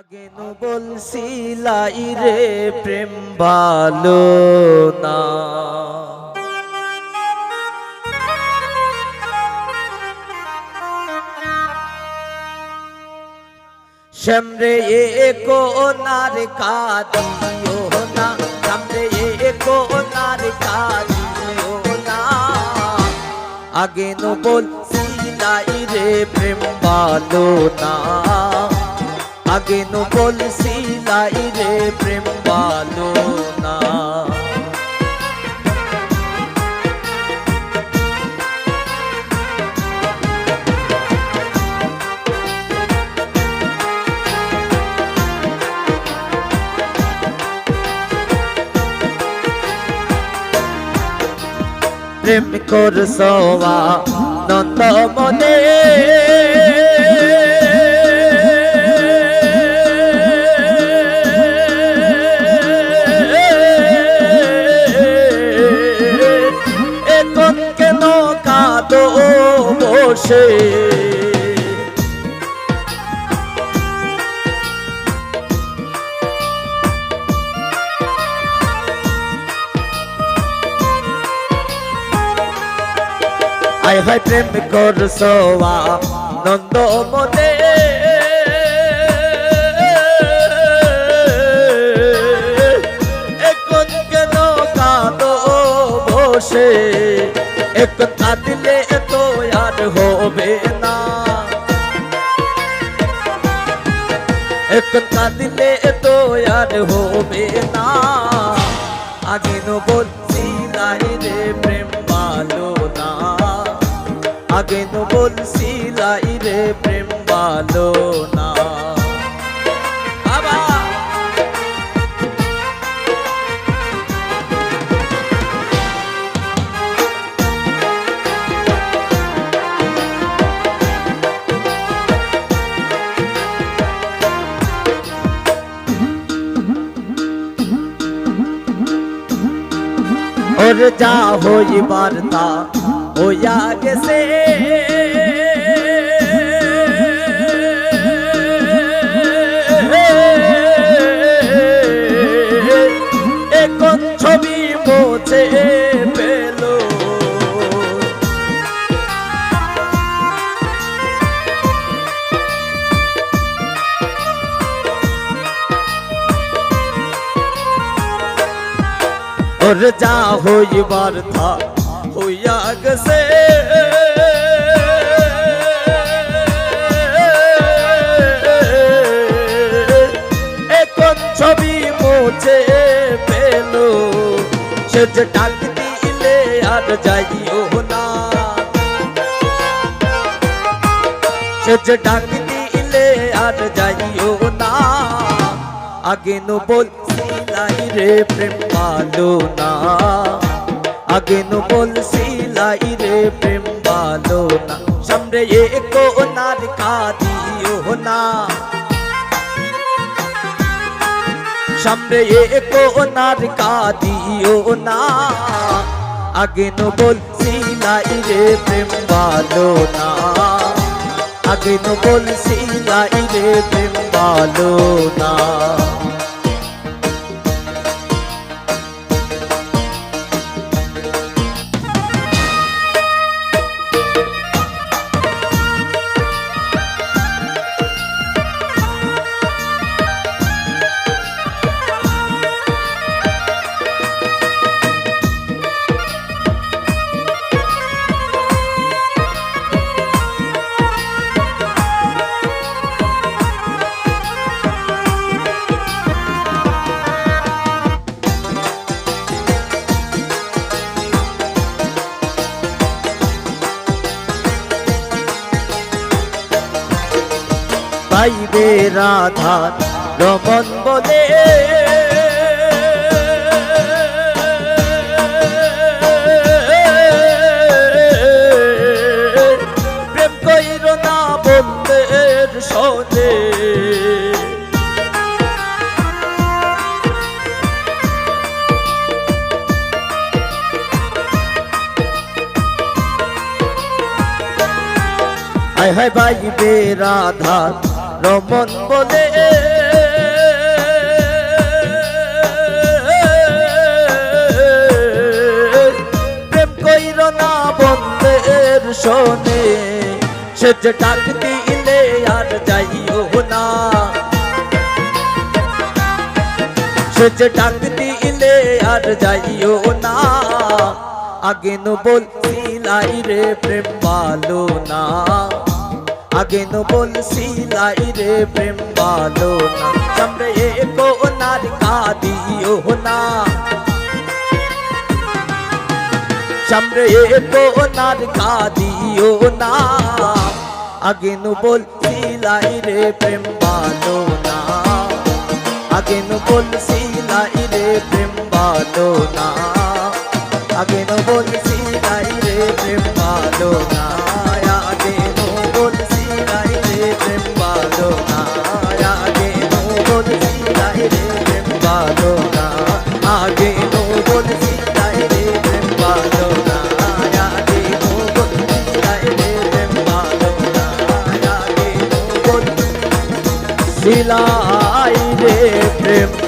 আগে নু বলছিলাই রে প্রেম ভালো না, শ্যামরে এ কোনার কাঁদিও না, শ্যামরে এ কোনার কাঁদিও না। আগে নু বলছিলাই রে প্রেম ভালো না, আগে নু বলছিলাই রে প্রেম ভালো না। প্রেম করছো নন্দ মনে, এখন কেন কাঁদো বসে? আয় হায় প্রেম করছো নন্দ মনে, এখন কেন কাঁদো বসে? এখন কাঁদিলে তো আর হবে না, এখন কাঁদিলে তো আর হবে না। আগে নু বলছিলাই রে প্রেম ভালো না, আগে নু বলছিলাই রে প্রেম ভালো না। বাবা ওর যা হইবার তা হইয়া গেছে, এখন ছবি মুছে পেল। ওর যা হইবার থা হইয়া গেছে, এখন ছবি মুছে পেল। সে যে ডাক দিলে আর যাইও না, সে যে ডাক দিলে আর যাইও না। আগে নু বলছিলাই রে প্রেম ভালো না, আগে নু বলছিলাই রে প্রেম ভালো না। সামনে এ কোনার কাঁদিও না, সামনে এ কোনার কাঁদিও না। আগে নু বলছিলাই রে প্রেম ভালো না, আগে নু বলছিলাই রে প্রেম ভালো না। পাইবে রাধা রমন বলে, প্রেম কইর না বন্ধের সনে। হায় হায় পাইবে রাধা রমন বলে, শোনে সে যে ডাক দিলে আর যাইও না সে যে ডাক দিলে আর যাইও না আগে নো বলছিলাই রে প্রেম ভালো না আগে নো বলছিলাই রে প্রেম ভালো না সামনে কোনার কাঁদিও না সামনে কোনার কাঁদিও না আগে নো বলছিলাই রে প্রেম ভালো না আগে নো বলছিলাই রে প্রেম ভালো না আগে নো বলছিলাই রে প্রেম ভালো না আগে নো বলছিলাই রে প্রেম ভালো না আগে নো বলছিলাই রে প্রেম ভালো না আগে নো বলছিলাই রে প্রেম ভালো না আগে নো বলছিলাই রে প্রেম ভালো না আগে নো বলছিলাই রে প্রেম